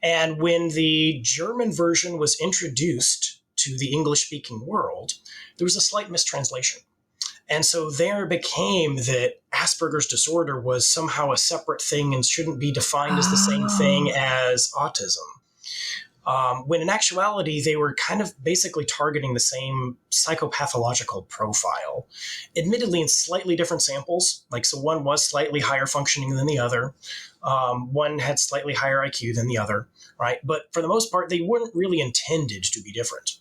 And when the German version was introduced to the English-speaking world, there was a slight mistranslation. And so there became that Asperger's disorder was somehow a separate thing and shouldn't be defined as the same thing as autism. When in actuality, they were kind of basically targeting the same psychopathological profile, admittedly in slightly different samples. Like, so one was slightly higher functioning than the other. One had slightly higher IQ than the other, right? But for the most part, they weren't really intended to be different.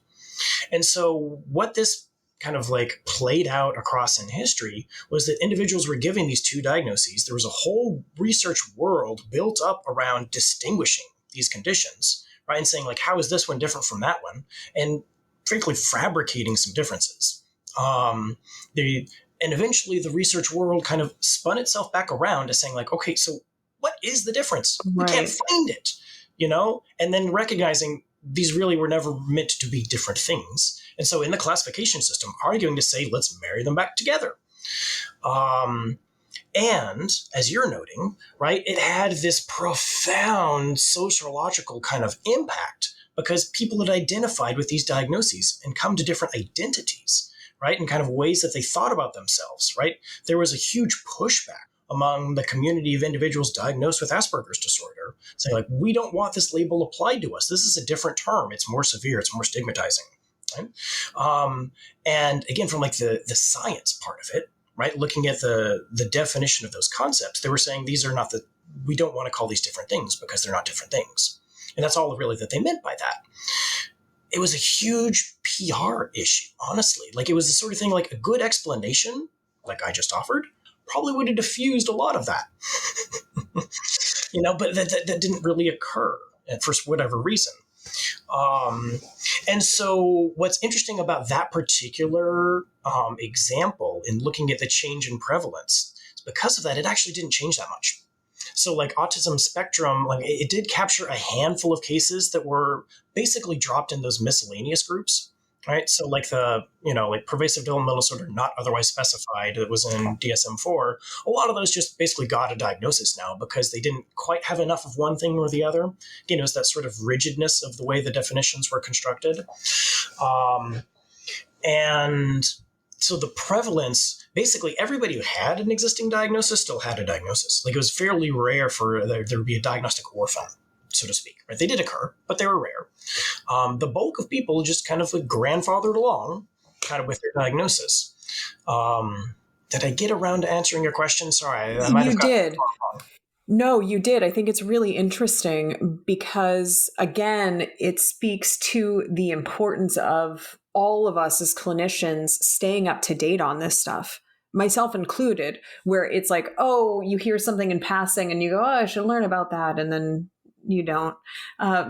And so what this kind of like played out across in history was that individuals were giving these two diagnoses. There was a whole research world built up around distinguishing these conditions, right? And saying like, how is this one different from that one? And frankly, fabricating some differences. And eventually the research world kind of spun itself back around to saying like, okay, so what is the difference? Right. We can't find it, and then recognizing these really were never meant to be different things. And so in the classification system, arguing to say, let's marry them back together. And as you're noting, right, it had this profound sociological kind of impact because people had identified with these diagnoses and come to different identities, right, and kind of ways that they thought about themselves, right? There was a huge pushback among the community of individuals diagnosed with Asperger's disorder, saying like, we don't want this label applied to us. This is a different term. It's more severe. It's more stigmatizing. Right? And again, from like the science part of it, right, looking at the definition of those concepts, they were saying these are not we don't want to call these different things because they're not different things. And that's all really that they meant by that. It was a huge PR issue, honestly. Like, it was the sort of thing, like a good explanation, like I just offered, probably would have diffused a lot of that. But that didn't really occur for whatever reason. And so what's interesting about that particular example in looking at the change in prevalence is because of that, it actually didn't change that much. So like autism spectrum, like it did capture a handful of cases that were basically dropped in those miscellaneous groups, right? So like like pervasive developmental disorder not otherwise specified that was in DSM-4, a lot of those just basically got a diagnosis now because they didn't quite have enough of one thing or the other. Again, it was that sort of rigidness of the way the definitions were constructed. And so the prevalence, basically everybody who had an existing diagnosis still had a diagnosis. Like, it was fairly rare for there to be a diagnostic orphan, so to speak. Right? They did occur, but they were rare. The bulk of people just kind of like grandfathered along kind of with their diagnosis. Did I get around to answering your question? Sorry, I might have gotten did. No, you did. I think it's really interesting because, again, it speaks to the importance of all of us as clinicians staying up to date on this stuff, myself included, where it's like, oh, you hear something in passing and you go, oh, I should learn about that. And then you don't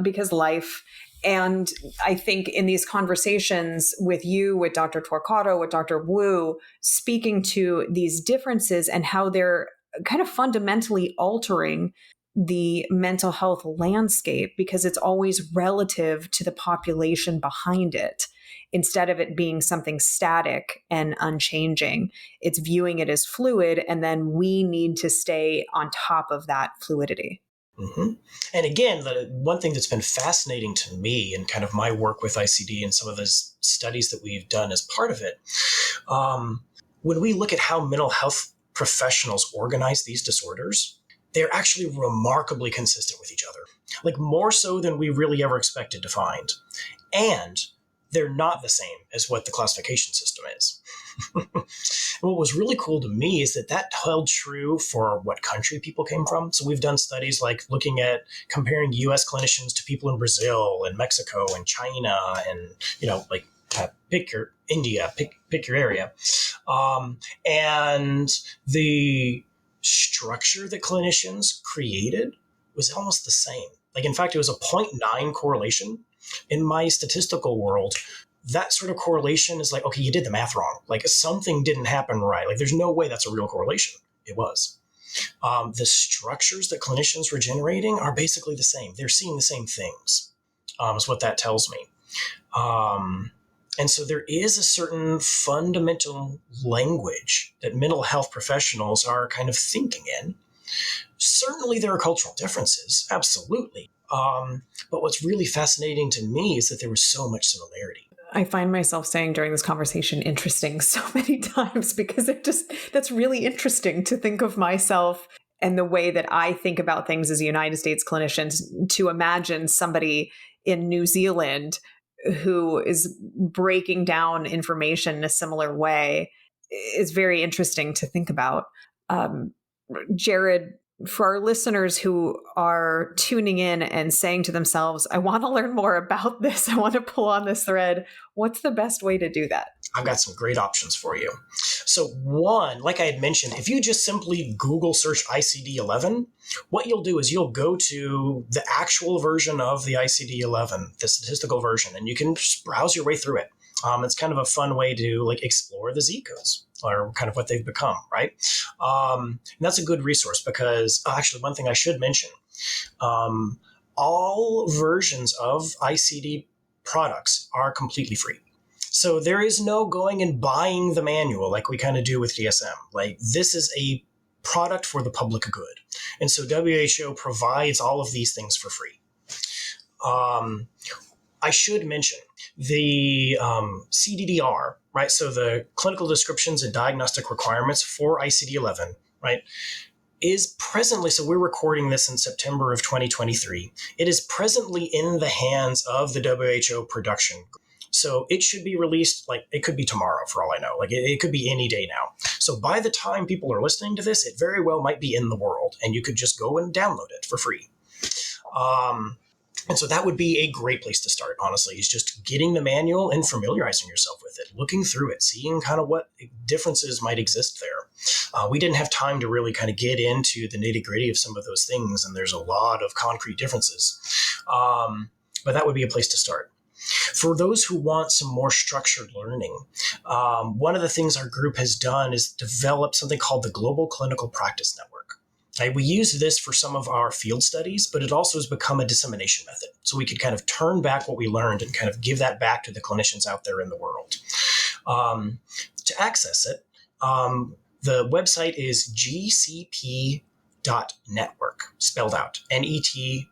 because life. And I think in these conversations with you, with Dr. Torquato, with Dr. Wu, speaking to these differences and how they're kind of fundamentally altering the mental health landscape because it's always relative to the population behind it. Instead of it being something static and unchanging, it's viewing it as fluid, and then we need to stay on top of that fluidity. Mm-hmm. And again, the one thing that's been fascinating to me in kind of my work with ICD and some of the studies that we've done as part of it, when we look at how mental health professionals organize these disorders, they're actually remarkably consistent with each other, like more so than we really ever expected to find. And they're not the same as what the classification system is. What was really cool to me is that held true for what country people came from. So we've done studies like looking at comparing US clinicians to people in Brazil and Mexico and China and, pick your India, pick your area. And the structure that clinicians created was almost the same. Like, in fact, it was a 0.9 correlation. In my statistical world, that sort of correlation is like, okay, you did the math wrong. Like, something didn't happen right. Like, there's no way that's a real correlation. It was. The structures that clinicians were generating are basically the same. They're seeing the same things, is what that tells me. And so there is a certain fundamental language that mental health professionals are kind of thinking in. Certainly there are cultural differences, absolutely. But what's really fascinating to me is that there was so much similarity. I find myself saying during this conversation interesting so many times because that's really interesting to think of myself and the way that I think about things as United States clinicians, to imagine somebody in New Zealand who is breaking down information in a similar way is very interesting to think about. Jared, for our listeners who are tuning in and saying to themselves, I want to learn more about this, I want to pull on this thread, what's the best way to do that? I've got some great options for you. So one, like I had mentioned, if you just simply Google search ICD-11, what you'll do is you'll go to the actual version of the ICD-11, the statistical version, and you can just browse your way through it. It's kind of a fun way to like explore the Z codes or kind of what they've become, right? And that's a good resource because actually one thing I should mention, all versions of ICD products are completely free. So there is no going and buying the manual like we kind of do with DSM. Like, this is a product for the public good. And so WHO provides all of these things for free. I should mention the CDDR, right? So the clinical descriptions and diagnostic requirements for ICD-11, right, is presently, so we're recording this in September of 2023. It is presently in the hands of the WHO production. So it should be released, like, it could be tomorrow for all I know. Like, it could be any day now. So by the time people are listening to this, it very well might be in the world, and you could just go and download it for free. And so that would be a great place to start, honestly, is just getting the manual and familiarizing yourself with it, looking through it, seeing kind of what differences might exist there. We didn't have time to really kind of get into the nitty-gritty of some of those things, and there's a lot of concrete differences. But that would be a place to start. For those who want some more structured learning, one of the things our group has done is develop something called the Global Clinical Practice Network. We use this for some of our field studies, but it also has become a dissemination method. So we could kind of turn back what we learned and kind of give that back to the clinicians out there in the world. To access it, the website is gcp.network, spelled out, NETWORK.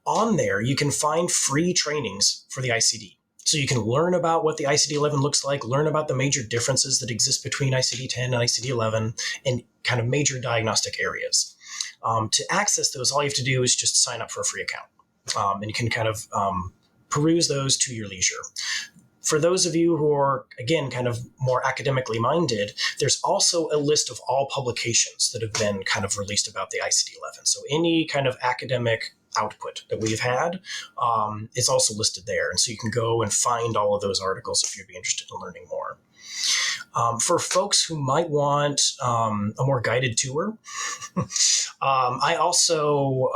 On there, you can find free trainings for the ICD. So you can learn about what the ICD-11 looks like, learn about the major differences that exist between ICD-10 and ICD-11, and kind of major diagnostic areas. To access those, all you have to do is just sign up for a free account. And you can kind of peruse those to your leisure. For those of you who are, again, kind of more academically minded, there's also a list of all publications that have been kind of released about the ICD-11. So any kind of academic output that we've had is also listed there. And so you can go and find all of those articles if you'd be interested in learning more. For folks who might want a more guided tour, I also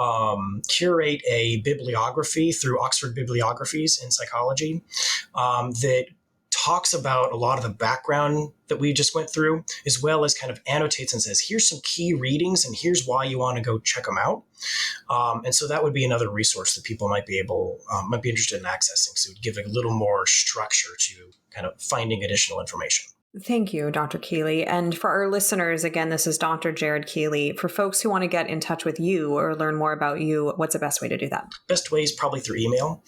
curate a bibliography through Oxford Bibliographies in Psychology that talks about a lot of the background that we just went through, as well as kind of annotates and says, here's some key readings and here's why you want to go check them out. And so that would be another resource that people might be interested in accessing. So it would give a little more structure to kind of finding additional information. Thank you, Dr. Keeley. And for our listeners, again, this is Dr. Jared Keeley. For folks who want to get in touch with you or learn more about you, what's the best way to do that? Best way is probably through email.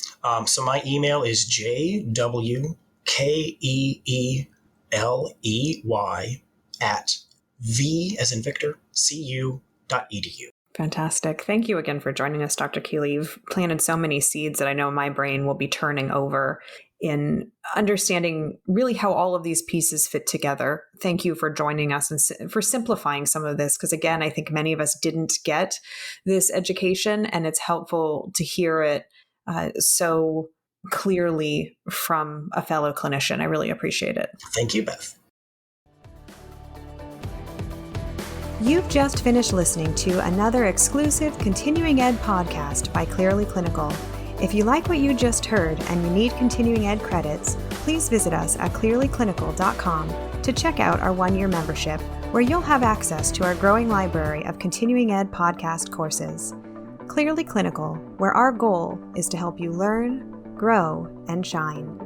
So my email is jwkeeley@v as in Victor, cu.edu. Fantastic. Thank you again for joining us, Dr. Keeley. You've planted so many seeds that I know my brain will be turning over in understanding really how all of these pieces fit together. Thank you for joining us and for simplifying some of this, because again, I think many of us didn't get this education, and it's helpful to hear it so clearly from a fellow clinician. I really appreciate it. Thank you, Beth. You've just finished listening to another exclusive Continuing Ed podcast by Clearly Clinical. If you like what you just heard and you need Continuing Ed credits, please visit us at clearlyclinical.com to check out our one-year membership, where you'll have access to our growing library of Continuing Ed podcast courses. Clearly Clinical, where our goal is to help you learn, grow, and shine.